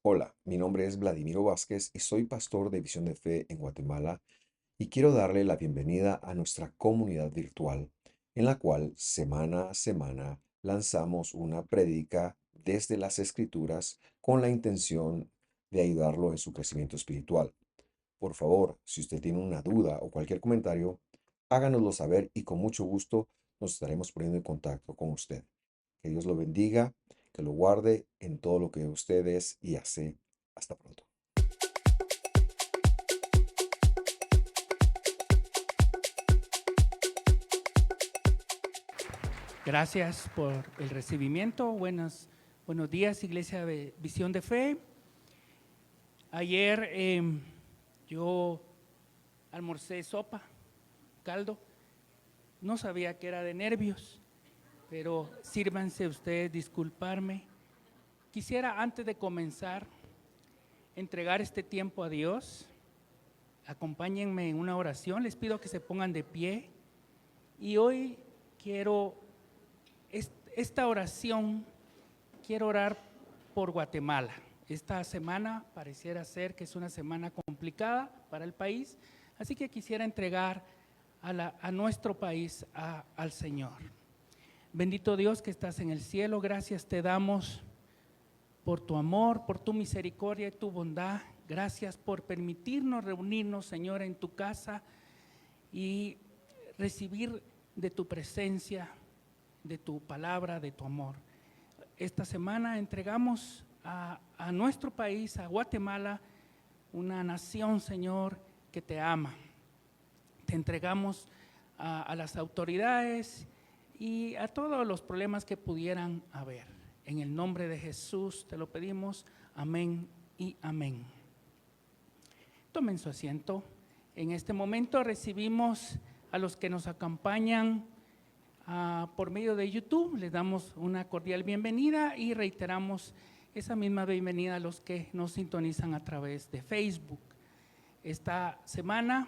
Hola, mi nombre es Vladimiro Vázquez y soy pastor de Visión de Fe en Guatemala y quiero darle la bienvenida a nuestra comunidad virtual en la cual semana a semana lanzamos una prédica desde las Escrituras con la intención de ayudarlo en su crecimiento espiritual. Por favor, si usted tiene una duda o cualquier comentario, háganoslo saber y con mucho gusto nos estaremos poniendo en contacto con usted. Que Dios lo bendiga, que lo guarde en todo lo que usted es y hace. Hasta pronto. Gracias por el recibimiento. Buenos días, Iglesia de Visión de Fe. Ayer yo almorcé sopa, caldo. No sabía que era de nervios, pero sírvanse ustedes disculparme. Quisiera, antes de comenzar, entregar este tiempo a Dios. Acompáñenme en una oración. Les pido que se pongan de pie. Y hoy quiero esta oración. Quiero orar por Guatemala. Esta semana pareciera ser que es una semana complicada para el país, así que quisiera entregar a nuestro país al Señor. Bendito Dios que estás en el cielo, gracias te damos por tu amor, por tu misericordia y tu bondad. Gracias por permitirnos reunirnos, Señor, en tu casa y recibir de tu presencia, de tu palabra, de tu amor. Esta semana entregamos a nuestro país, a Guatemala, una nación, Señor, que te ama. Te entregamos a las autoridades y a todos los problemas que pudieran haber. En el nombre de Jesús te lo pedimos. Amén y amén. Tomen su asiento. En este momento recibimos a los que nos acompañan por medio de YouTube. Les damos una cordial bienvenida y reiteramos esa misma bienvenida a los que nos sintonizan a través de Facebook. Esta semana,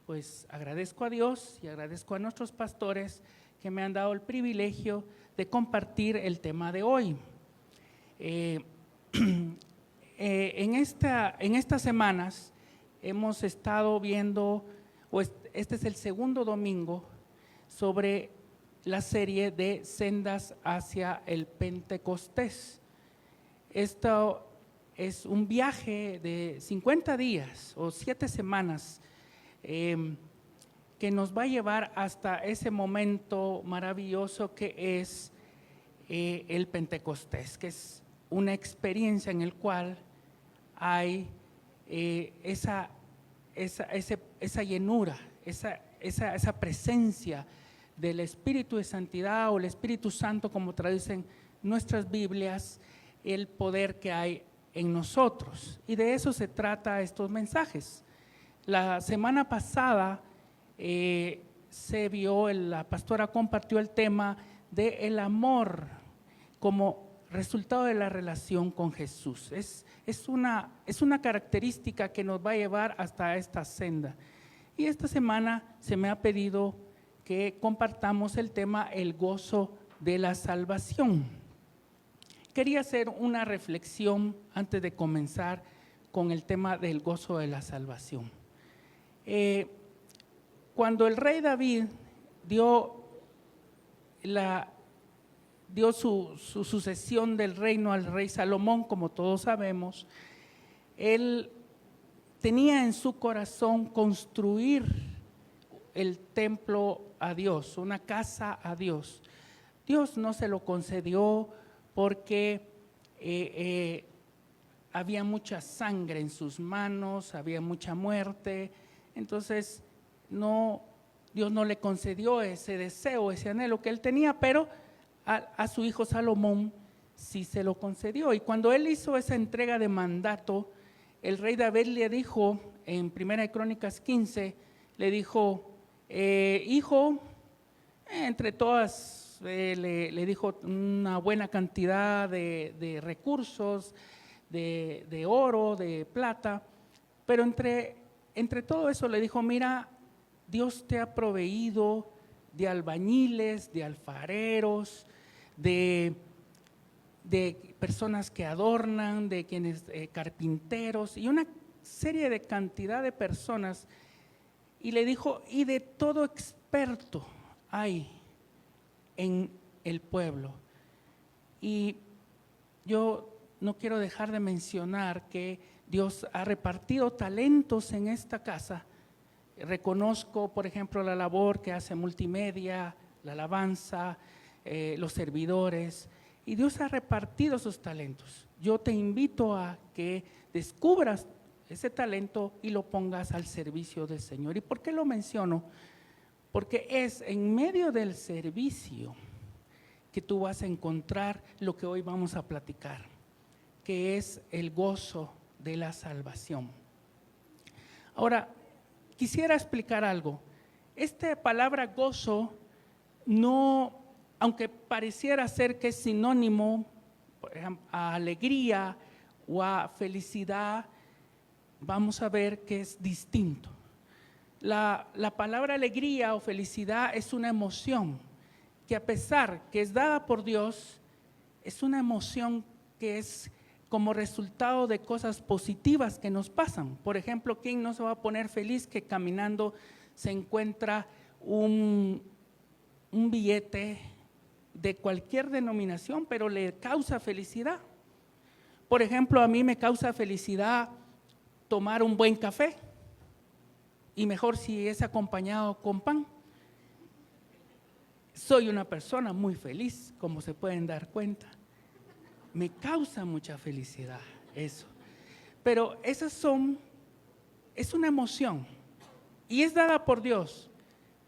pues agradezco a Dios y agradezco a nuestros pastores que me han dado el privilegio de compartir el tema de hoy. En estas semanas hemos estado viendo, este es el segundo domingo, sobre la serie de Sendas hacia el Pentecostés. Esto es un viaje de 50 días o 7 semanas que nos va a llevar hasta ese momento maravilloso que es el Pentecostés, que es una experiencia en la cual hay esa llenura, esa presencia del Espíritu de Santidad o el Espíritu Santo, como traducen nuestras Biblias, el poder que hay en nosotros. Y de eso se trata estos mensajes. La semana pasada la pastora compartió el tema del amor como resultado de la relación con Jesús. Es una característica que nos va a llevar hasta esta senda. Y esta semana se me ha pedido que compartamos el tema el gozo de la salvación. Quería hacer una reflexión antes de comenzar con el tema del gozo de la salvación. Cuando el rey David dio su sucesión del reino al rey Salomón, como todos sabemos, él tenía en su corazón construir el templo a Dios, una casa a Dios. Dios no se lo concedió porque había mucha sangre en sus manos, había mucha muerte, entonces Dios no le concedió ese deseo, ese anhelo que él tenía, pero a su hijo Salomón sí se lo concedió. Y cuando él hizo esa entrega de mandato, el rey David le dijo en 1 Crónicas 15, le dijo, hijo, entre todas le dijo una buena cantidad de recursos, de oro, de plata, pero entre todo eso le dijo, mira, Dios te ha proveído de albañiles, de alfareros, de de personas que adornan, de quienes carpinteros y una serie de cantidad de personas. Y le dijo, y de todo experto hay en el pueblo. Y yo no quiero dejar de mencionar que Dios ha repartido talentos en esta casa. Reconozco, por ejemplo, la labor que hace multimedia, la alabanza, los servidores, y Dios ha repartido esos talentos. Yo te invito a que descubras ese talento y lo pongas al servicio del Señor. ¿Y por qué lo menciono? Porque es en medio del servicio que tú vas a encontrar lo que hoy vamos a platicar, que es el gozo de la salvación. Ahora, quisiera explicar algo. Esta palabra gozo no, aunque pareciera ser que es sinónimo por ejemplo, a alegría o a felicidad, vamos a ver que es distinto. La palabra alegría o felicidad es una emoción que, a pesar que es dada por Dios, es una emoción que es como resultado de cosas positivas que nos pasan. Por ejemplo, ¿quién no se va a poner feliz que caminando se encuentra un billete de cualquier denominación, pero le causa felicidad? Por ejemplo, a mí me causa felicidad tomar un buen café, y mejor si es acompañado con pan. Soy una persona muy feliz, como se pueden dar cuenta. Me causa mucha felicidad eso. Pero es una emoción y es dada por Dios,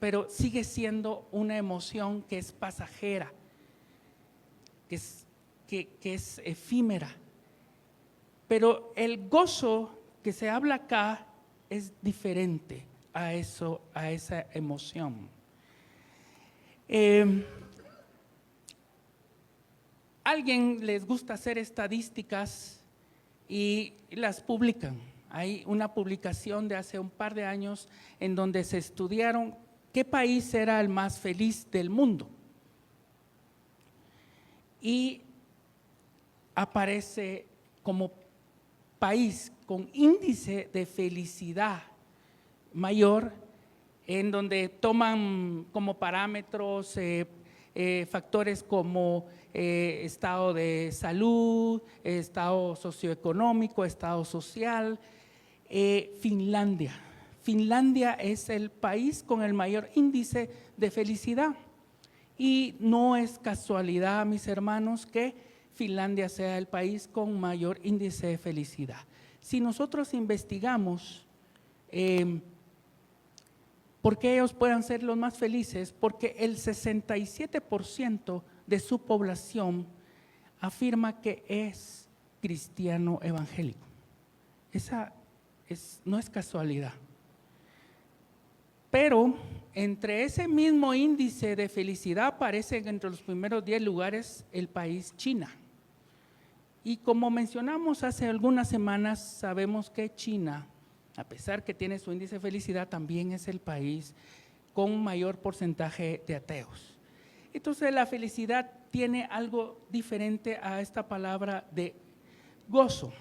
pero sigue siendo una emoción que es pasajera, que es efímera. Pero el gozo que se habla acá es diferente a esa emoción. Alguien les gusta hacer estadísticas y las publican. Hay una publicación de hace un par de años en donde se estudiaron qué país era el más feliz del mundo. Y aparece como país con índice de felicidad mayor, en donde toman como parámetros factores como estado de salud, estado socioeconómico, estado social. Finlandia. Finlandia es el país con el mayor índice de felicidad. Y no es casualidad, mis hermanos, que Finlandia sea el país con mayor índice de felicidad. Si nosotros investigamos por qué ellos puedan ser los más felices, porque el 67% de su población afirma que es cristiano evangélico. Esa no es casualidad. Pero entre ese mismo índice de felicidad aparece entre los primeros 10 lugares el país China. Y como mencionamos hace algunas semanas, sabemos que China, a pesar que tiene su índice de felicidad, también es el país con mayor porcentaje de ateos. Entonces la felicidad tiene algo diferente a esta palabra de gozo.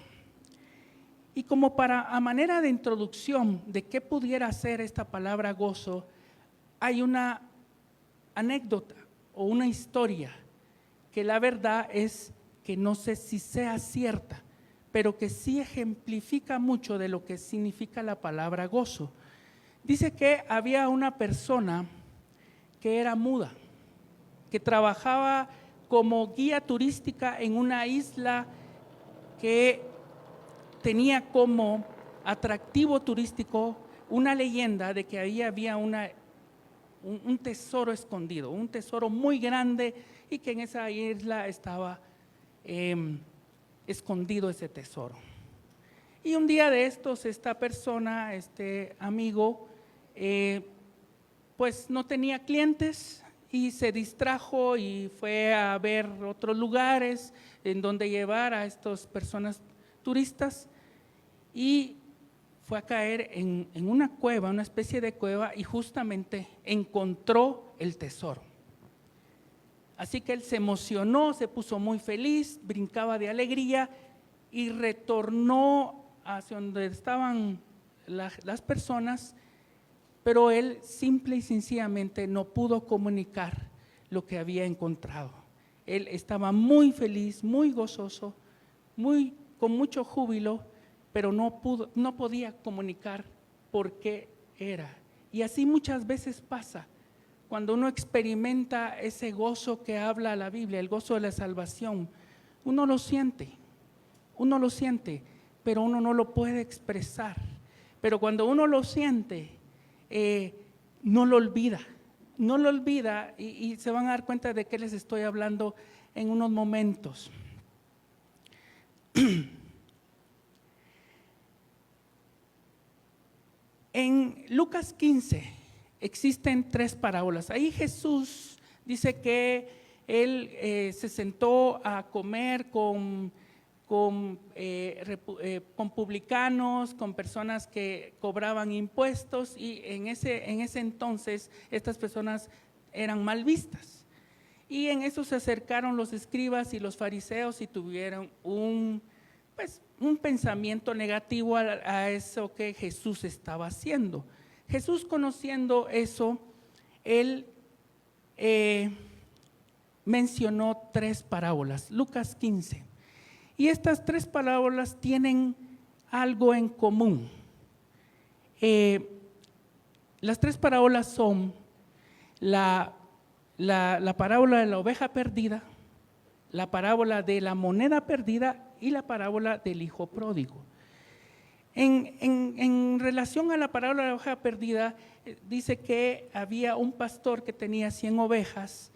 Y como a manera de introducción de qué pudiera ser esta palabra gozo, hay una anécdota o una historia que la verdad es que no sé si sea cierta, pero que sí ejemplifica mucho de lo que significa la palabra gozo. Dice que había una persona que era muda, que trabajaba como guía turística en una isla que tenía como atractivo turístico una leyenda de que ahí había un tesoro escondido, un tesoro muy grande, y que en esa isla estaba escondido ese tesoro. Y un día de estos, esta persona, este amigo, pues no tenía clientes y se distrajo y fue a ver otros lugares en donde llevar a estas personas turistas, y fue a caer en una cueva, una especie de cueva, y justamente encontró el tesoro. Así que él se emocionó, se puso muy feliz, brincaba de alegría y retornó hacia donde estaban las personas, pero él simple y sencillamente no pudo comunicar lo que había encontrado. Él estaba muy feliz, muy gozoso, con mucho júbilo, pero no podía comunicar por qué era. Y así muchas veces pasa. Cuando uno experimenta ese gozo que habla la Biblia, el gozo de la salvación, uno lo siente, pero uno no lo puede expresar. Pero cuando uno lo siente, no lo olvida y se van a dar cuenta de qué les estoy hablando en unos momentos. En Lucas 15 existen 3 parábolas. Ahí Jesús dice que él se sentó a comer con publicanos, con personas que cobraban impuestos, y en ese entonces estas personas eran mal vistas. Y en eso se acercaron los escribas y los fariseos y tuvieron un pensamiento negativo a eso que Jesús estaba haciendo. Jesús, conociendo eso, él mencionó 3 parábolas, Lucas 15. Y estas 3 parábolas tienen algo en común. Las 3 parábolas son la parábola de la oveja perdida, la parábola de la moneda perdida y la parábola del hijo pródigo. En relación a la parábola de la oveja perdida, dice que había un pastor que tenía 100 ovejas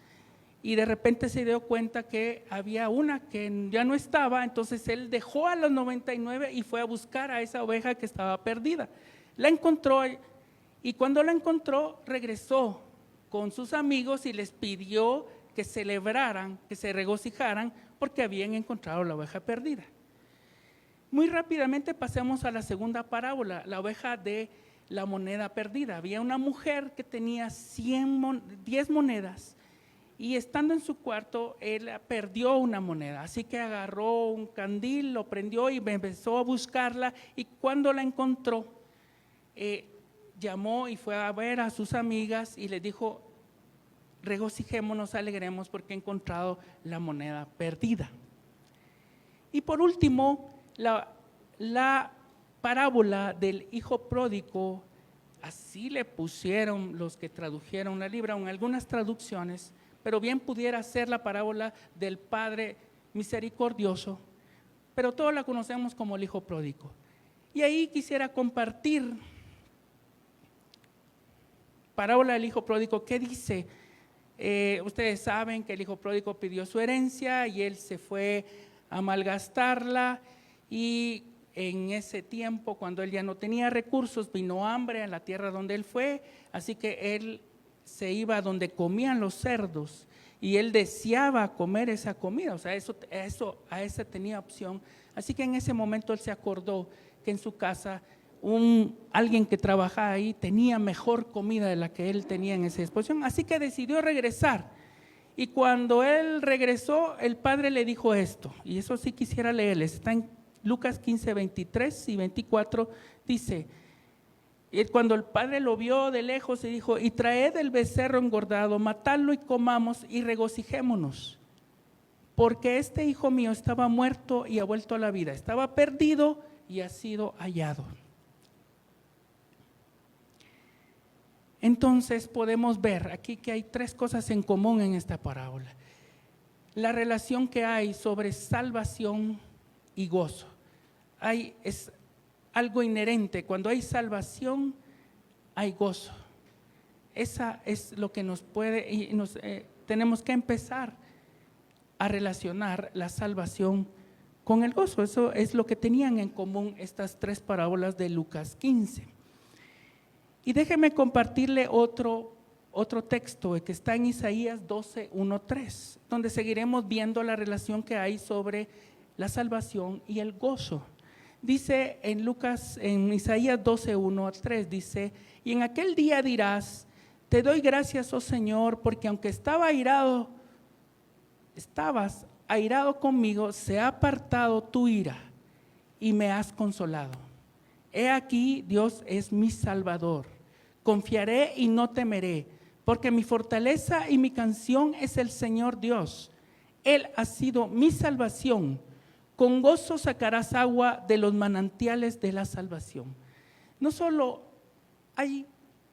y de repente se dio cuenta que había una que ya no estaba, entonces él dejó a las 99 y fue a buscar a esa oveja que estaba perdida. La encontró y cuando la encontró regresó con sus amigos y les pidió que celebraran, que se regocijaran porque habían encontrado la oveja perdida. Muy rápidamente pasemos a la segunda parábola, la oveja de la moneda perdida. Había una mujer que tenía 10 monedas y estando en su cuarto, él perdió una moneda. Así que agarró un candil, lo prendió y empezó a buscarla, y cuando la encontró, llamó y fue a ver a sus amigas y les dijo: regocijémonos, alegremos porque he encontrado la moneda perdida. Y por último, la parábola del hijo pródigo, así le pusieron los que tradujeron la Biblia, en algunas traducciones, pero bien pudiera ser la parábola del Padre misericordioso, pero todos la conocemos como el hijo pródigo. Y ahí quisiera compartir parábola del hijo pródigo. ¿Qué dice? Ustedes saben que el hijo pródigo pidió su herencia y él se fue a malgastarla, y en ese tiempo, cuando él ya no tenía recursos, vino hambre en la tierra donde él fue, así que él se iba a donde comían los cerdos y él deseaba comer esa comida, o sea, a esa tenía opción. Así que en ese momento él se acordó que en su casa alguien que trabajaba ahí tenía mejor comida de la que él tenía en esa disposición, así que decidió regresar. Y cuando él regresó, el padre le dijo esto, y eso sí quisiera leerles, está en Lucas 15, 23 y 24, dice: cuando el padre lo vio de lejos y dijo: y traed el becerro engordado, matadlo y comamos y regocijémonos, porque este hijo mío estaba muerto y ha vuelto a la vida, estaba perdido y ha sido hallado. Entonces podemos ver aquí que hay 3 cosas en común en esta parábola. La relación que hay sobre salvación y gozo. Es algo inherente. Cuando hay salvación, hay gozo. Esa es lo que nos puede, y tenemos que empezar a relacionar la salvación con el gozo. Eso es lo que tenían en común estas 3 parábolas de Lucas 15. Y déjeme compartirle otro texto que está en Isaías 12, 1, 3, donde seguiremos viendo la relación que hay sobre la salvación y el gozo. Dice en Isaías 12, 1 a 3, dice: y en aquel día dirás: te doy gracias, oh Señor, porque aunque estaba airado, estabas airado conmigo, se ha apartado tu ira y me has consolado. He aquí, Dios es mi Salvador. Confiaré y no temeré, porque mi fortaleza y mi canción es el Señor Dios. Él ha sido mi salvación. Con gozo sacarás agua de los manantiales de la salvación. No solo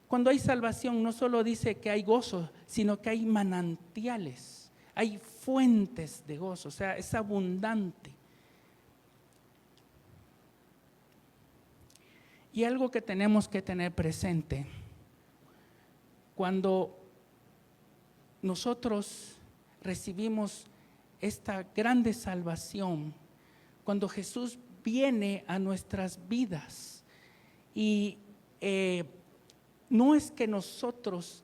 cuando hay salvación, no solo dice que hay gozo, sino que hay manantiales, hay fuentes de gozo, o sea, es abundante. Y algo que tenemos que tener presente, cuando nosotros recibimos esta grande salvación, cuando Jesús viene a nuestras vidas y no es que nosotros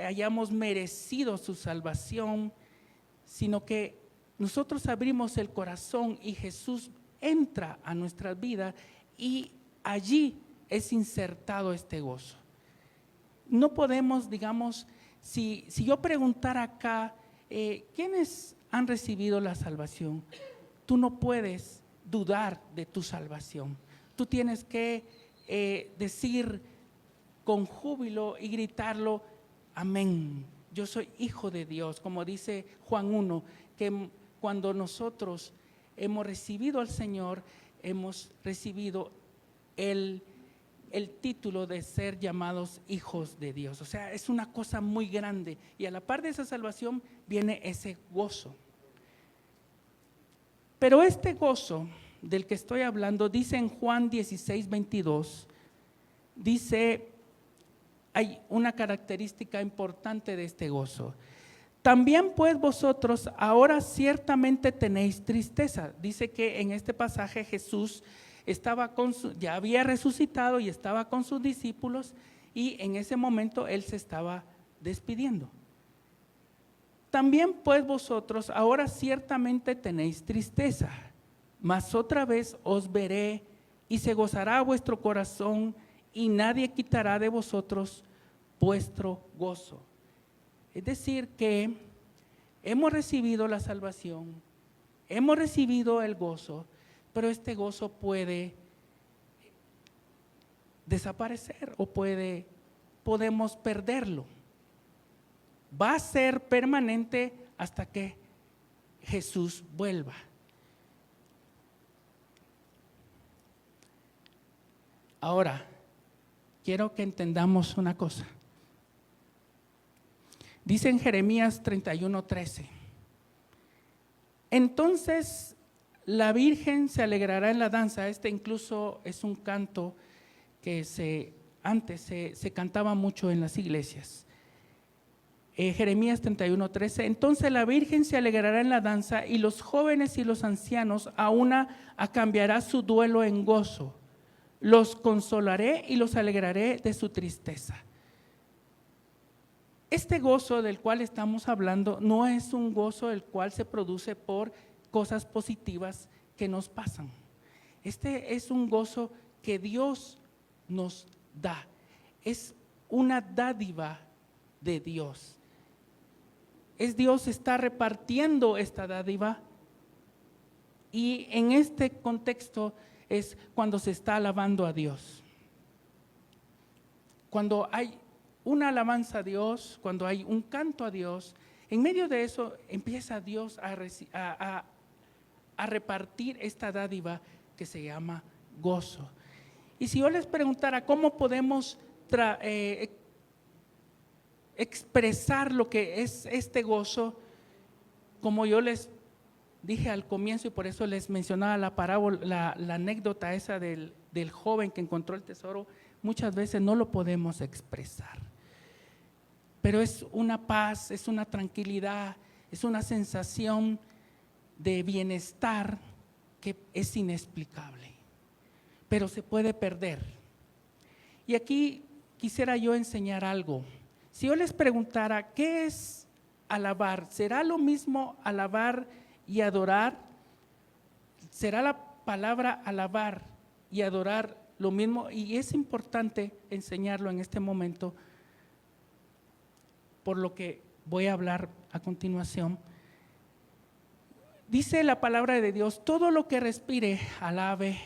hayamos merecido su salvación, sino que nosotros abrimos el corazón y Jesús entra a nuestras vidas y allí es insertado este gozo. No podemos, digamos, si yo preguntara acá, ¿quiénes han recibido la salvación? Tú no puedes dudar de tu salvación. Tú tienes que decir con júbilo y gritarlo, amén. Yo soy hijo de Dios, como dice Juan 1, que cuando nosotros hemos recibido al Señor, hemos recibido el título de ser llamados hijos de Dios. O sea, es una cosa muy grande y a la par de esa salvación viene ese gozo. Pero este gozo del que estoy hablando, dice en Juan 16:22, dice, hay una característica importante de este gozo. También pues vosotros ahora ciertamente tenéis tristeza. Dice que en este pasaje Jesús ya había resucitado y estaba con sus discípulos y en ese momento Él se estaba despidiendo. También pues vosotros ahora ciertamente tenéis tristeza, mas otra vez os veré y se gozará vuestro corazón y nadie quitará de vosotros vuestro gozo. Es decir que hemos recibido la salvación, hemos recibido el gozo, pero este gozo puede desaparecer o podemos perderlo. Va a ser permanente hasta que Jesús vuelva. Ahora, quiero que entendamos una cosa. Dice en Jeremías 31:13, entonces la Virgen se alegrará en la danza. Este incluso es un canto que antes se cantaba mucho en las iglesias. Jeremías 31:13, entonces la Virgen se alegrará en la danza y los jóvenes y los ancianos a una cambiará su duelo en gozo. Los consolaré y los alegraré de su tristeza. Este gozo del cual estamos hablando no es un gozo el cual se produce por cosas positivas que nos pasan. Este es un gozo que Dios nos da. Es una dádiva de Dios. Dios está repartiendo esta dádiva y en este contexto es cuando se está alabando a Dios. Cuando hay una alabanza a Dios, cuando hay un canto a Dios, en medio de eso empieza Dios a repartir esta dádiva que se llama gozo. Y si yo les preguntara cómo podemos expresar lo que es este gozo, como yo les dije al comienzo y por eso les mencionaba la parábola, la anécdota esa del joven que encontró el tesoro, muchas veces no lo podemos expresar. Pero es una paz, es una tranquilidad, es una sensación de bienestar que es inexplicable, pero se puede perder. Y aquí quisiera yo enseñar algo. Si yo les preguntara, ¿qué es alabar? ¿Será lo mismo alabar y adorar? ¿Será la palabra alabar y adorar lo mismo? Y es importante enseñarlo en este momento, por lo que voy a hablar a continuación. Dice la palabra de Dios, todo lo que respire, alabe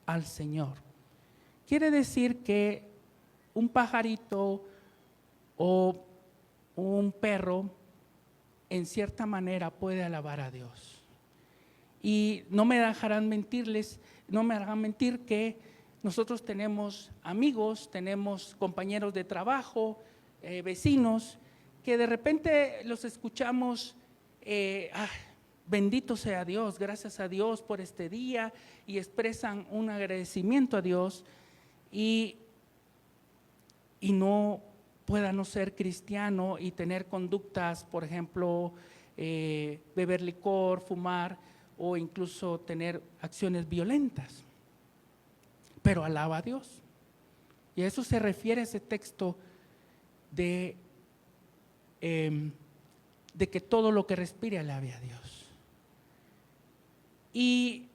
al Señor. Quiere decir que un pajarito o un perro en cierta manera puede alabar a Dios. Y no me dejarán mentirles, no me harán mentir que nosotros tenemos amigos, tenemos compañeros de trabajo, vecinos, que de repente los escuchamos, bendito sea Dios, gracias a Dios por este día, y expresan un agradecimiento a Dios, y no pueda no ser cristiano y tener conductas, por ejemplo, beber licor, fumar o incluso tener acciones violentas, pero alaba a Dios. Y a eso se refiere ese texto de que todo lo que respire alabe a Dios. Y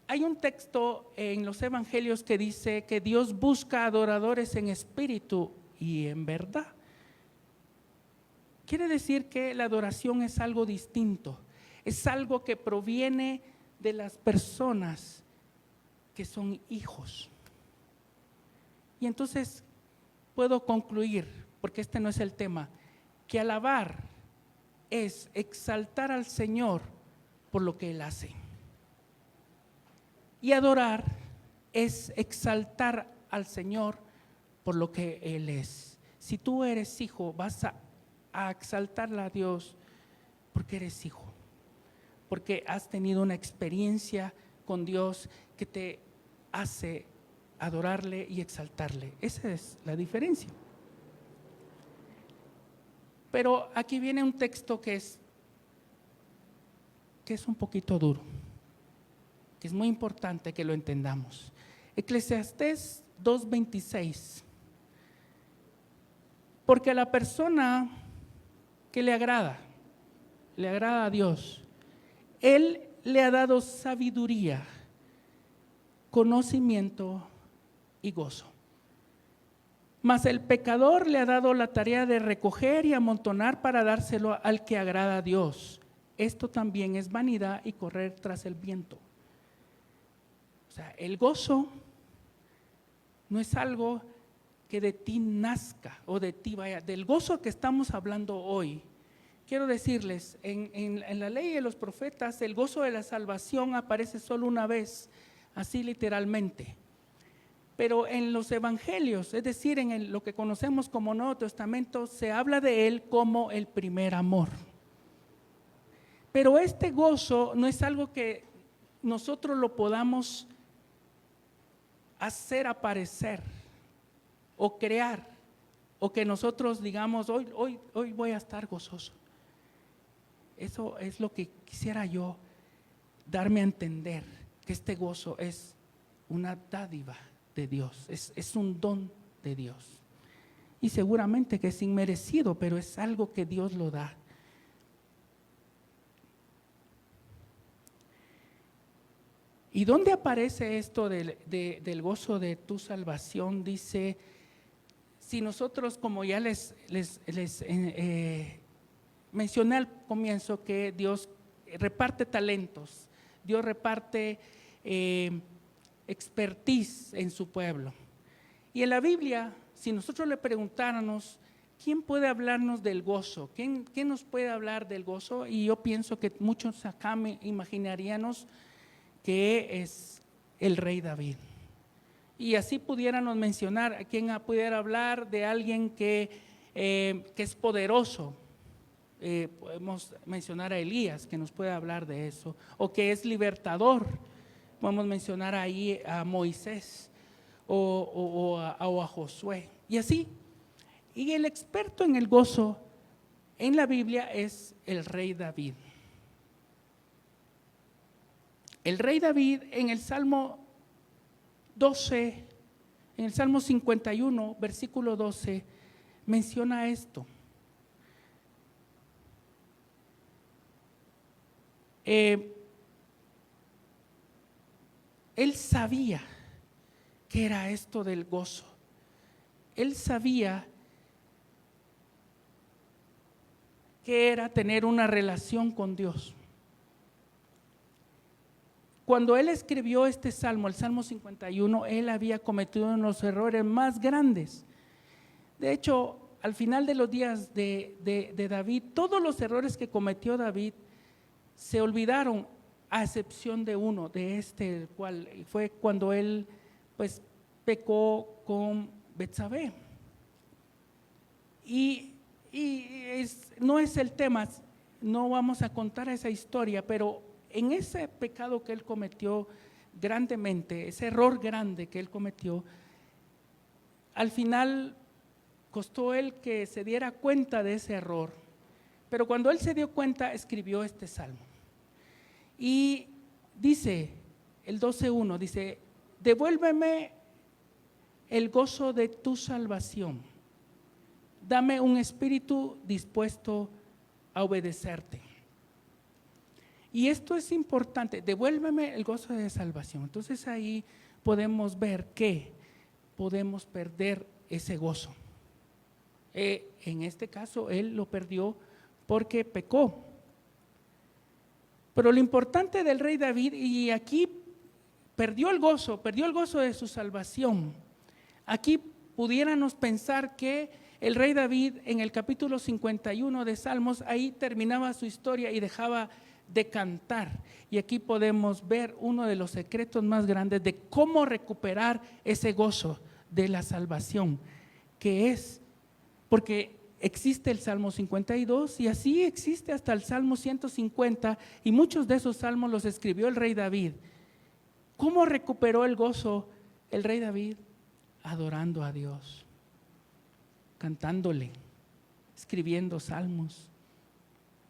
hay un texto en los evangelios que dice que Dios busca adoradores en espíritu y en verdad. Quiere decir que la adoración es algo distinto, es algo que proviene de las personas que son hijos. Y entonces puedo concluir, porque este no es el tema, que alabar es exaltar al Señor por lo que Él hace. Y adorar es exaltar al Señor por lo que Él es. Si tú eres hijo, vas a exaltarle a Dios porque eres hijo, porque has tenido una experiencia con Dios que te hace adorarle y exaltarle. Esa es la diferencia. Pero aquí viene un texto que es un poquito duro, que es muy importante que lo entendamos. Eclesiastés 2:26. Porque a la persona que le agrada a Dios, Él le ha dado sabiduría, conocimiento y gozo. Mas el pecador le ha dado la tarea de recoger y amontonar para dárselo al que agrada a Dios. Esto también es vanidad y correr tras el viento. O sea, el gozo no es algo que de ti nazca o de ti vaya. Del gozo que estamos hablando hoy, quiero decirles, en la ley de los profetas, el gozo de la salvación aparece solo una vez, así literalmente. Pero en los evangelios, es decir, en lo que conocemos como Nuevo Testamento, se habla de él como el primer amor. Pero este gozo no es algo que nosotros lo podamos hacer aparecer o crear, o que nosotros digamos, hoy voy a estar gozoso. Eso es lo que quisiera yo darme a entender, que este gozo es una dádiva de Dios, es un don de Dios. Y seguramente que es inmerecido, pero es algo que Dios lo da. ¿Y dónde aparece esto del gozo de tu salvación? Dice, si nosotros, como ya les mencioné al comienzo, que Dios reparte talentos, Dios reparte expertise en su pueblo. Y en la Biblia, si nosotros le preguntáramos, ¿quién puede hablarnos del gozo? ¿Quién nos puede hablar del gozo? Y yo pienso que muchos acá me imaginaríamos que es el rey David. Y así pudiéramos mencionar a quien pudiera hablar de alguien que es poderoso. Podemos mencionar a Elías, que nos puede hablar de eso, o que es libertador. Podemos mencionar ahí a Moisés o a Josué, y así. Y el experto en el gozo en la Biblia es el rey David. El rey David en el Salmo 12, en el Salmo 51, versículo 12, menciona esto. Él sabía qué era esto del gozo. Él sabía qué era tener una relación con Dios. cuando él escribió este salmo, el Salmo 51, él había cometido uno de los errores más grandes. De hecho, al final de los días de David, todos los errores que cometió David se olvidaron, a excepción de uno, de este, el cual fue cuando él pues pecó con Betsabé. No es el tema, no vamos a contar esa historia, pero en ese pecado que él cometió grandemente, ese error grande que él cometió, al final costó él que se diera cuenta de ese error, pero cuando él se dio cuenta escribió este salmo. Y dice, el 12:1, dice: devuélveme el gozo de tu salvación, dame un espíritu dispuesto a obedecerte. Y esto es importante, devuélveme el gozo de salvación. Entonces ahí podemos ver que podemos perder ese gozo. En este caso él lo perdió porque pecó. Pero lo importante del rey David, y aquí perdió el gozo de su salvación. Aquí pudiéramos pensar que el rey David en el capítulo 51 de Salmos, ahí terminaba su historia y dejaba de cantar. Y aquí podemos ver uno de los secretos más grandes de cómo recuperar ese gozo de la salvación, que es, porque existe el Salmo 52 y así existe hasta el Salmo 150, y muchos de esos salmos los escribió el rey David. ¿Cómo recuperó el gozo el rey David? Adorando a Dios, cantándole, escribiendo salmos.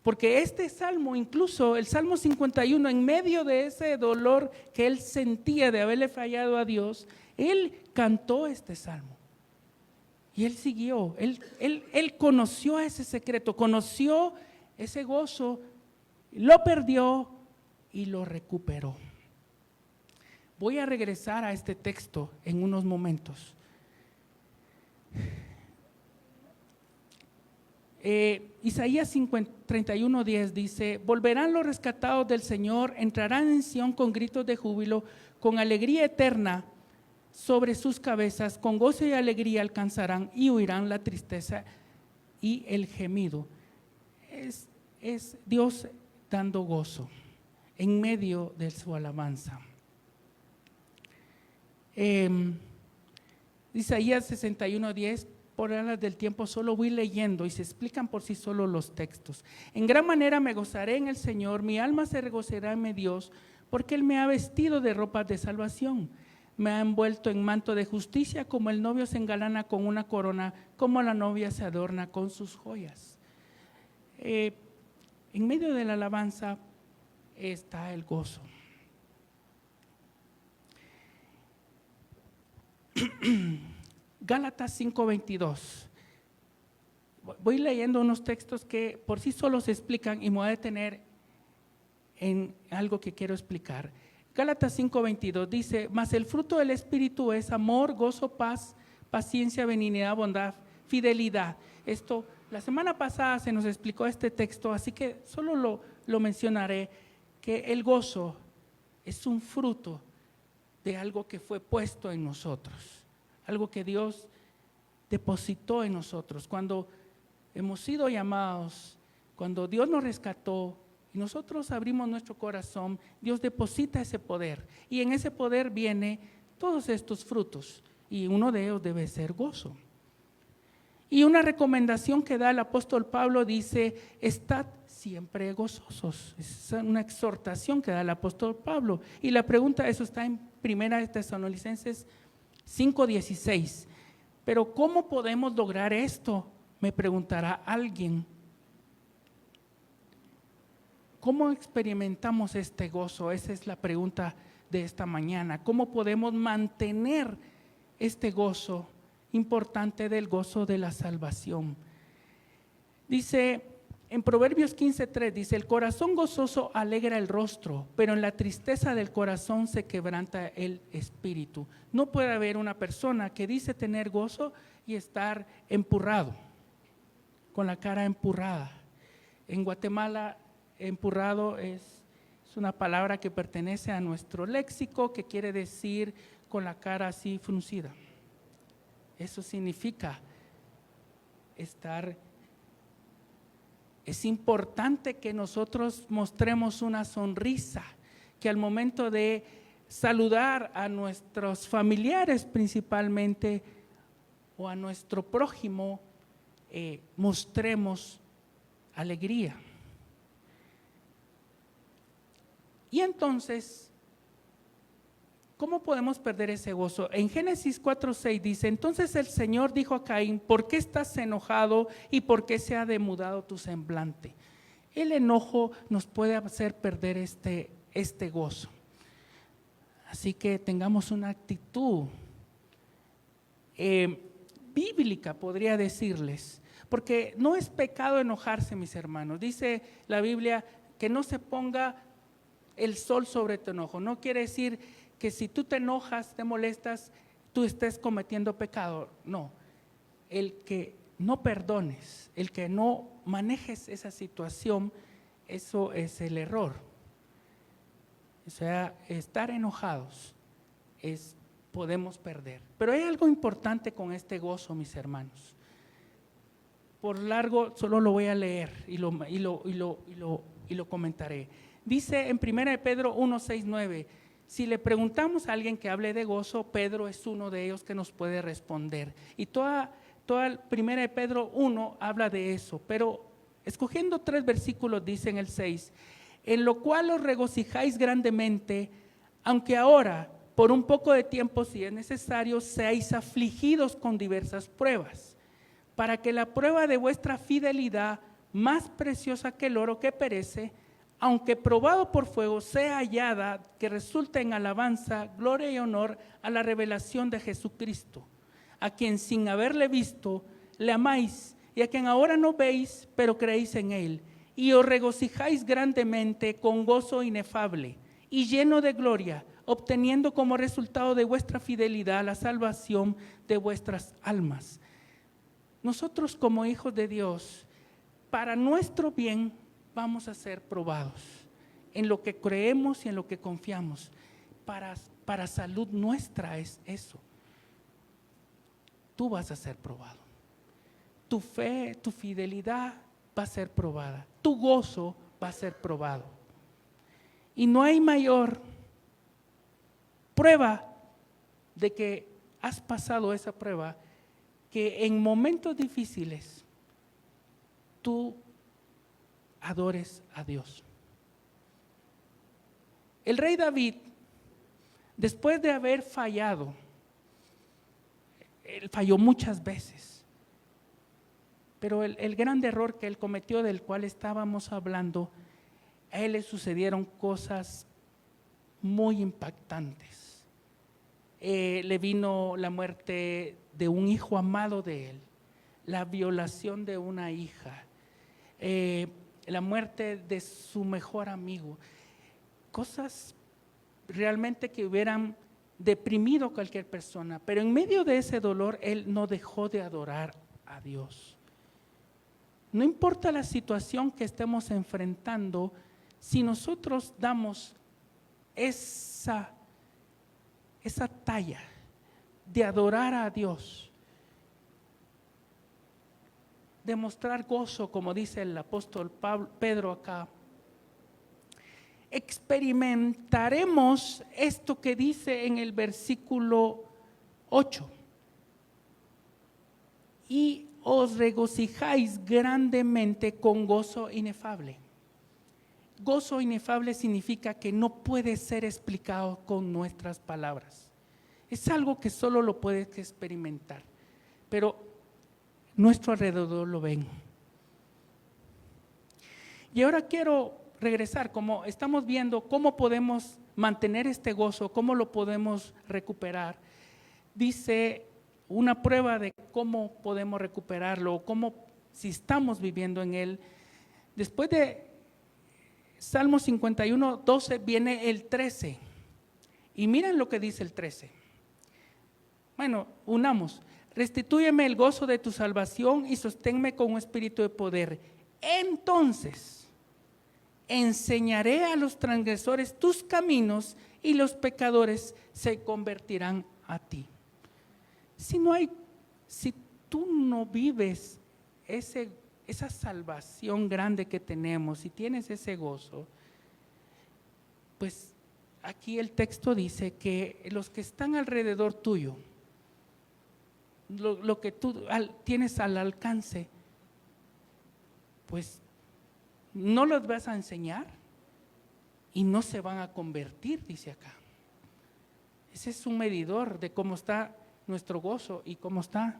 Porque este salmo, incluso el Salmo 51, en medio de ese dolor que él sentía de haberle fallado a Dios, él cantó este salmo. Y él siguió, él conoció ese secreto, conoció ese gozo, lo perdió y lo recuperó. Voy a regresar a este texto en unos momentos. Isaías 31:10 dice: volverán los rescatados del Señor, entrarán en Sión con gritos de júbilo, con alegría eterna sobre sus cabezas, con gozo y alegría alcanzarán y huirán la tristeza y el gemido. Es Dios dando gozo en medio de su alabanza. Isaías 61:10, por alas del tiempo solo voy leyendo y se explican por sí solo los textos. En gran manera me gozaré en el Señor, mi alma se regocijará en mi Dios, porque Él me ha vestido de ropas de salvación, me ha envuelto en manto de justicia, como el novio se engalana con una corona, como la novia se adorna con sus joyas. En medio de la alabanza está el gozo. Gálatas 5:22. Voy leyendo unos textos que por sí solos se explican y me voy a detener en algo que quiero explicar. Gálatas 5:22 dice: mas el fruto del Espíritu es amor, gozo, paz, paciencia, benignidad, bondad, fidelidad. Esto, la semana pasada se nos explicó este texto, así que solo lo mencionaré, que el gozo es un fruto de algo que fue puesto en nosotros, algo que Dios depositó en nosotros. Cuando hemos sido llamados, cuando Dios nos rescató y nosotros abrimos nuestro corazón, Dios deposita ese poder, y en ese poder viene todos estos frutos, y uno de ellos debe ser gozo. Y una recomendación que da el apóstol Pablo dice: estad siempre gozosos. Es una exhortación que da el apóstol Pablo, y la pregunta, eso está en 1 Tesalonicenses 5:16. Pero ¿cómo podemos lograr esto?, me preguntará alguien. ¿Cómo experimentamos este gozo? Esa es la pregunta de esta mañana. ¿Cómo podemos mantener este gozo importante, del gozo de la salvación? Dice en Proverbios 15:3, dice: el corazón gozoso alegra el rostro, pero en la tristeza del corazón se quebranta el espíritu. No puede haber una persona que dice tener gozo y estar empurrado, con la cara empurrada. En Guatemala, empurrado Es una palabra que pertenece a nuestro léxico, que quiere decir con la cara así fruncida. Eso significa estar. Es importante que nosotros mostremos una sonrisa, que al momento de saludar a nuestros familiares principalmente o a nuestro prójimo, mostremos alegría. Y entonces, ¿cómo podemos perder ese gozo? En Génesis 4:6 dice: entonces el Señor dijo a Caín, ¿por qué estás enojado y por qué se ha demudado tu semblante? El enojo nos puede hacer perder este gozo. Así que tengamos una actitud bíblica, podría decirles, porque no es pecado enojarse, mis hermanos. Dice la Biblia que no se ponga el sol sobre tu enojo. No quiere decir que si tú te enojas, te molestas, tú estés cometiendo pecado. No, el que no perdones, el que no manejes esa situación, eso es el error. O sea, estar enojados podemos perder. Pero hay algo importante con este gozo, mis hermanos. Por largo solo lo voy a leer y lo comentaré. Dice en 1 Pedro 1:6-9, si le preguntamos a alguien que hable de gozo, Pedro es uno de ellos que nos puede responder. Y toda 1 Pedro 1 habla de eso, pero escogiendo 3 versículos dice en el 6, en lo cual os regocijáis grandemente, aunque ahora, por un poco de tiempo, si es necesario, seáis afligidos con diversas pruebas, para que la prueba de vuestra fidelidad, más preciosa que el oro que perece, aunque probado por fuego, sea hallada, que resulte en alabanza, gloria y honor a la revelación de Jesucristo, a quien sin haberle visto, le amáis, y a quien ahora no veis, pero creéis en él, y os regocijáis grandemente con gozo inefable y lleno de gloria, obteniendo como resultado de vuestra fidelidad la salvación de vuestras almas. Nosotros como hijos de Dios, para nuestro bien, vamos a ser probados en lo que creemos y en lo que confiamos. Para salud nuestra es eso. Tú vas a ser probado. Tu fe, tu fidelidad va a ser probada. Tu gozo va a ser probado. Y no hay mayor prueba de que has pasado esa prueba que en momentos difíciles tú adores a Dios. El rey David, después de haber fallado, él falló muchas veces, pero el gran error que él cometió, del cual estábamos hablando, a él le sucedieron cosas muy impactantes. Le vino la muerte de un hijo amado de él, la violación de una hija, la muerte de su mejor amigo, cosas realmente que hubieran deprimido a cualquier persona, pero en medio de ese dolor él no dejó de adorar a Dios. No importa la situación que estemos enfrentando, si nosotros damos esa talla de adorar a Dios, de mostrar gozo, como dice el apóstol Pedro acá, experimentaremos esto que dice en el versículo 8. Y os regocijáis grandemente con gozo inefable. Gozo inefable significa que no puede ser explicado con nuestras palabras. Es algo que solo lo puedes experimentar, pero nuestro alrededor lo ven. Y ahora quiero regresar, como estamos viendo cómo podemos mantener este gozo, cómo lo podemos recuperar. Dice una prueba de cómo podemos recuperarlo, cómo, si estamos viviendo en él. Después de Salmo 51:12 viene el 13. Y miren lo que dice el 13. Bueno, unamos. Restitúyeme el gozo de tu salvación y sosténme con un espíritu de poder. Entonces enseñaré a los transgresores tus caminos y los pecadores se convertirán a ti. Si tú no vives esa salvación grande que tenemos, si tienes ese gozo, pues aquí el texto dice que los que están alrededor tuyo, lo que tú tienes al alcance, pues no los vas a enseñar y no se van a convertir, dice acá. Ese es un medidor de cómo está nuestro gozo y cómo está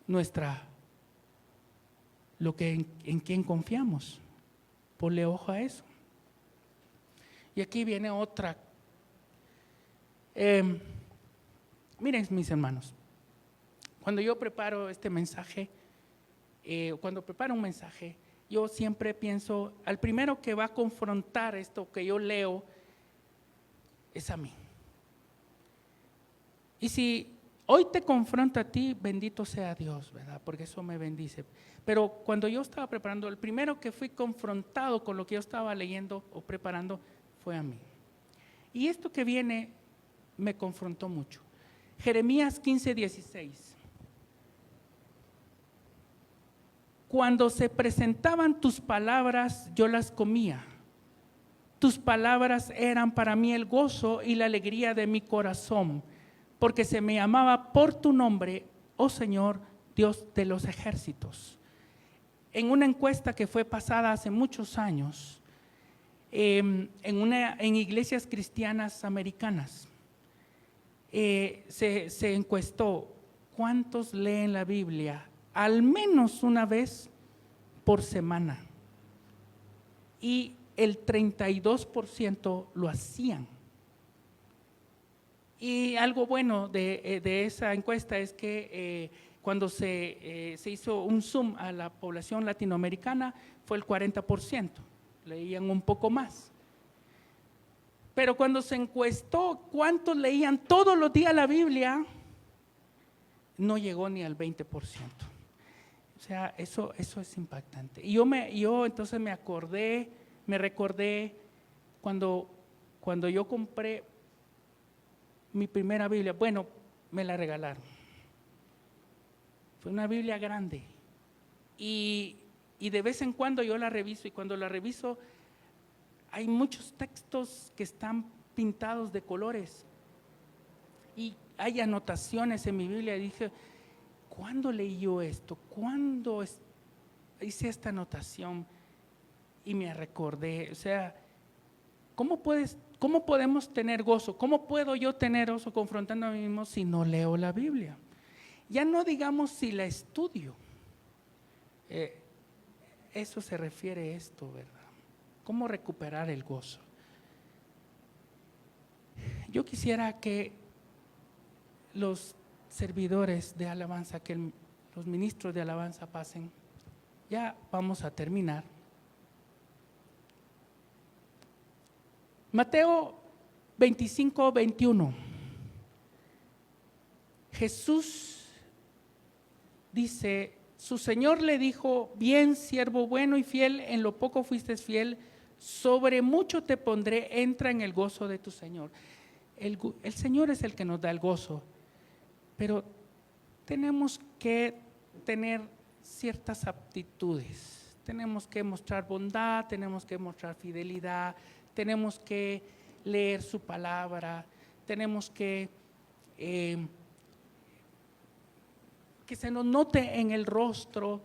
en quien confiamos. Ponle ojo a eso. Y aquí viene otra. Miren, mis hermanos, cuando yo preparo este mensaje, cuando preparo un mensaje, yo siempre pienso, al primero que va a confrontar esto que yo leo es a mí. Y si hoy te confronta a ti, bendito sea Dios, ¿verdad? Porque eso me bendice. Pero cuando yo estaba preparando, el primero que fui confrontado con lo que yo estaba leyendo o preparando fue a mí. Y esto que viene me confrontó mucho. Jeremías 15:16. Cuando se presentaban tus palabras, yo las comía. Tus palabras eran para mí el gozo y la alegría de mi corazón, porque se me llamaba por tu nombre, oh Señor, Dios de los ejércitos. En una encuesta que fue pasada hace muchos años, en iglesias cristianas americanas, se encuestó cuántos leen la Biblia al menos una vez por semana, y el 32% lo hacían. Y algo bueno de esa encuesta es que cuando se hizo un zoom a la población latinoamericana fue el 40%, leían un poco más. Pero cuando se encuestó cuántos leían todos los días la Biblia, no llegó ni al 20%. O sea, eso es impactante. Y yo entonces me recordé cuando yo compré mi primera Biblia. Bueno, me la regalaron. Fue una Biblia grande. Y de vez en cuando yo la reviso, y cuando la reviso hay muchos textos que están pintados de colores. Y hay anotaciones en mi Biblia. Y dije, ¿cuándo leí yo esto? ¿Cuándo hice esta anotación? Y me recordé, o sea, ¿cómo podemos tener gozo? ¿Cómo puedo yo tener gozo confrontando a mí mismo si no leo la Biblia? Ya no digamos si la estudio. Eso se refiere a esto, ¿verdad? ¿Cómo recuperar el gozo? Yo quisiera que los servidores de alabanza, que los ministros de alabanza pasen. Ya vamos a terminar. Mateo 25:21. Jesús dice, su Señor le dijo, bien, siervo bueno y fiel, en lo poco fuiste fiel, sobre mucho te pondré, entra en el gozo de tu Señor. El Señor es el que nos da el gozo, pero tenemos que tener ciertas aptitudes. Tenemos que mostrar bondad, tenemos que mostrar fidelidad, tenemos que leer su palabra, tenemos que se nos note en el rostro,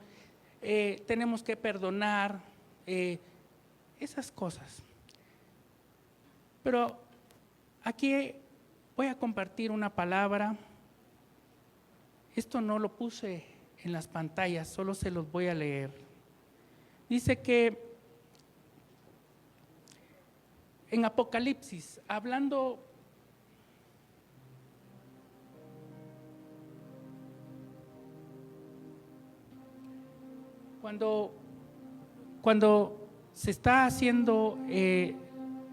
tenemos que perdonar, esas cosas. Pero aquí voy a compartir una palabra. Esto no lo puse en las pantallas, solo se los voy a leer. Dice que en Apocalipsis, hablando cuando se está haciendo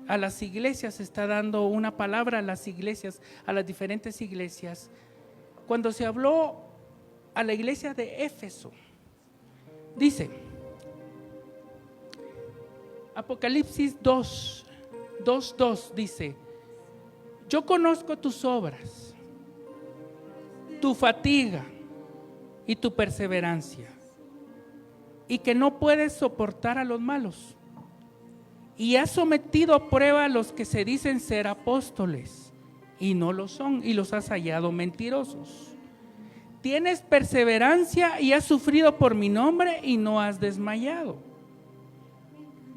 a las iglesias, se está dando una palabra a las iglesias, a las diferentes iglesias. Cuando se habló a la iglesia de Éfeso, dice, Apocalipsis 2:2 dice: yo conozco tus obras, tu fatiga y tu perseverancia, y que no puedes soportar a los malos, y has sometido a prueba a los que se dicen ser apóstoles y no lo son, y los has hallado mentirosos. Tienes perseverancia y has sufrido por mi nombre y no has desmayado.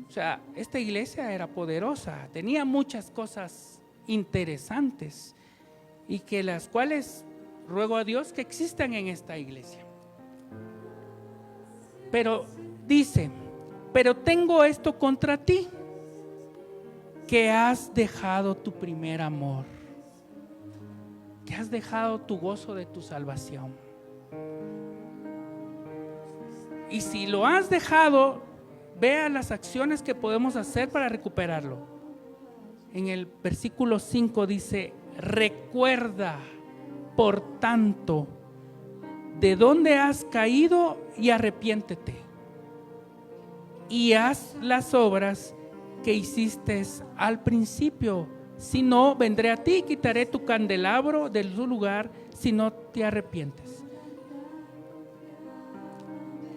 O sea, esta iglesia era poderosa, tenía muchas cosas interesantes y que las cuales ruego a Dios que existan en esta iglesia. Pero dice: pero tengo esto contra ti, que has dejado tu primer amor, que has dejado tu gozo de tu salvación. Y si lo has dejado, vea las acciones que podemos hacer para recuperarlo. En el versículo 5 dice: recuerda, por tanto, de dónde has caído y arrepiéntete. Y haz las obras que hiciste al principio. Si no, vendré a ti y quitaré tu candelabro de su lugar si no te arrepientes.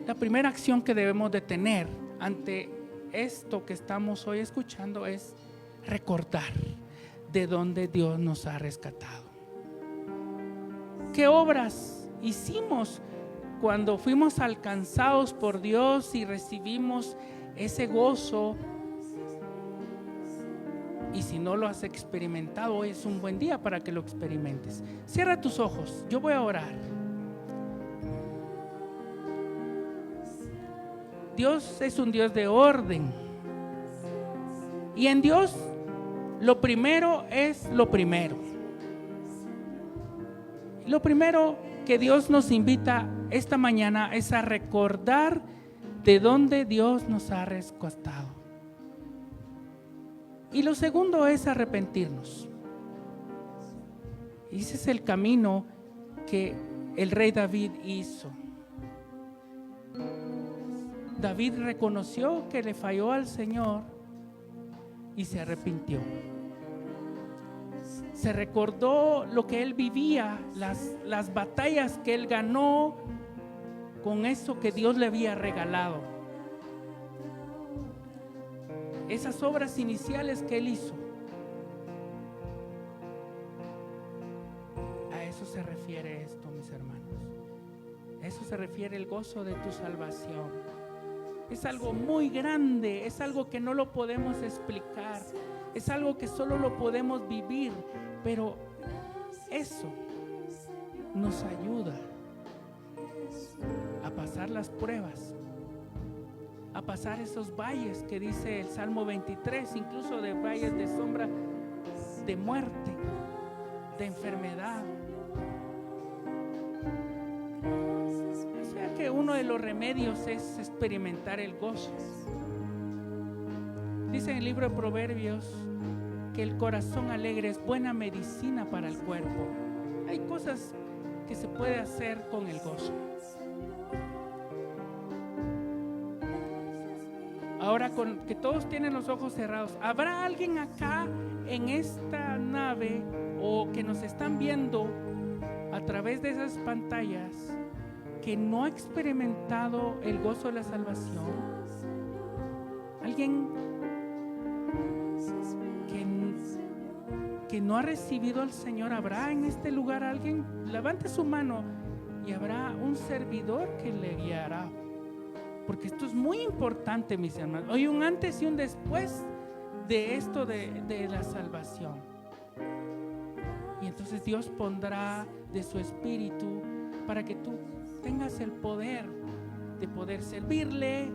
La primera acción que debemos de tener ante esto que estamos hoy escuchando es recordar de dónde Dios nos ha rescatado. ¿Qué obras hicimos cuando fuimos alcanzados por Dios y recibimos ese gozo? Y si no lo has experimentado, hoy es un buen día para que lo experimentes. Cierra tus ojos, yo voy a orar. Dios es un Dios de orden. Y en Dios lo primero es lo primero. Lo primero que Dios nos invita esta mañana es a recordar de dónde Dios nos ha rescatado. Y lo segundo es arrepentirnos. Y ese es el camino que el rey David hizo. David reconoció que le falló al Señor y se arrepintió. Se recordó lo que él vivía, las batallas que él ganó con eso que Dios le había regalado. Esas obras iniciales que él hizo. A eso se refiere esto, mis hermanos. A eso se refiere el gozo de tu salvación. Es algo muy grande, es algo que no lo podemos explicar, es algo que solo lo podemos vivir, pero eso nos ayuda a pasar las pruebas, a pasar esos valles que dice el Salmo 23, incluso de valles de sombra de muerte, de enfermedad. O sea que uno de los remedios es experimentar el gozo. Dice en el libro de Proverbios que el corazón alegre es buena medicina para el cuerpo. Hay cosas que se puede hacer con el gozo. Ahora, con que todos tienen los ojos cerrados, ¿habrá alguien acá en esta nave o que nos están viendo a través de esas pantallas que no ha experimentado el gozo de la salvación? ¿Alguien que no ha recibido al Señor? ¿Habrá en este lugar alguien? Levante su mano y habrá un servidor que le guiará. Porque esto es muy importante, mis hermanos. Hay un antes y un después de esto de la salvación. Y entonces Dios pondrá de su espíritu para que tú tengas el poder de poder servirle,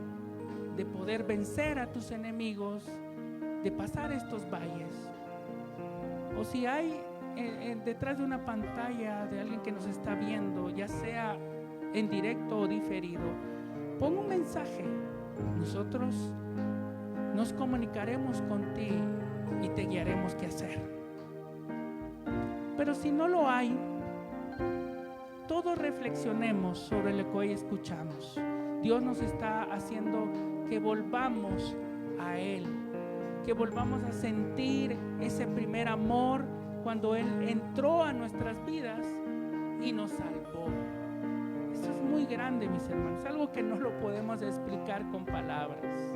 de poder vencer a tus enemigos, de pasar estos valles. O si hay detrás de una pantalla de alguien que nos está viendo, ya sea en directo o diferido, pon un mensaje. Nosotros nos comunicaremos contigo y te guiaremos qué hacer. Pero si no lo hay, todos reflexionemos sobre lo que hoy escuchamos. Dios nos está haciendo que volvamos a Él, que volvamos a sentir ese primer amor cuando Él entró a nuestras vidas y nos salvó. Eso es muy grande, mis hermanos, algo que no lo podemos explicar con palabras.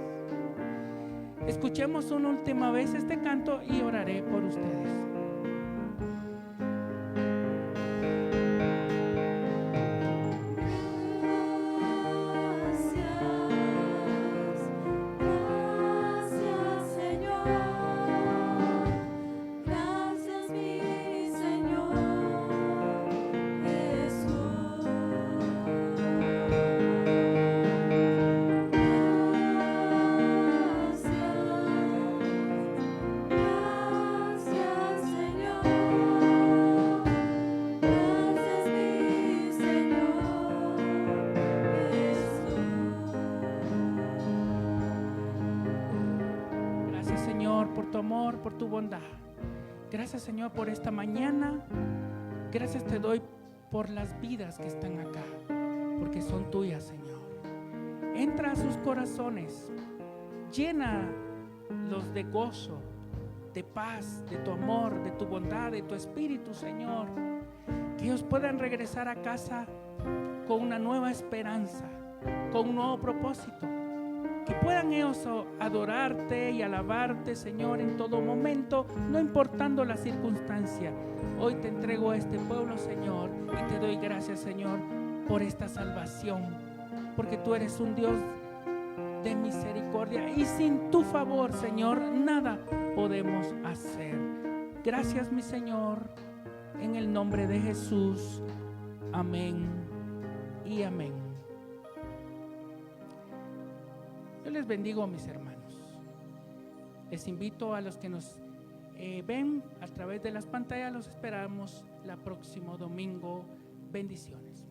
Escuchemos una última vez este canto y oraré por ustedes. Por tu amor, por tu bondad. Gracias, Señor, por esta mañana. Gracias te doy por las vidas que están acá, porque son tuyas, Señor. Entra a sus corazones, llénalos de gozo, de paz, de tu amor, de tu bondad, de tu espíritu, Señor. Que ellos puedan regresar a casa con una nueva esperanza, con un nuevo propósito. Que puedan ellos adorarte y alabarte, Señor, en todo momento, no importando la circunstancia. Hoy te entrego a este pueblo, Señor, y te doy gracias, Señor, por esta salvación, porque tú eres un Dios de misericordia y sin tu favor, Señor, nada podemos hacer. Gracias, mi Señor, en el nombre de Jesús. Amén y amén. Yo les bendigo, mis hermanos. Les invito a los que nos ven a través de las pantallas, los esperamos el próximo domingo. Bendiciones.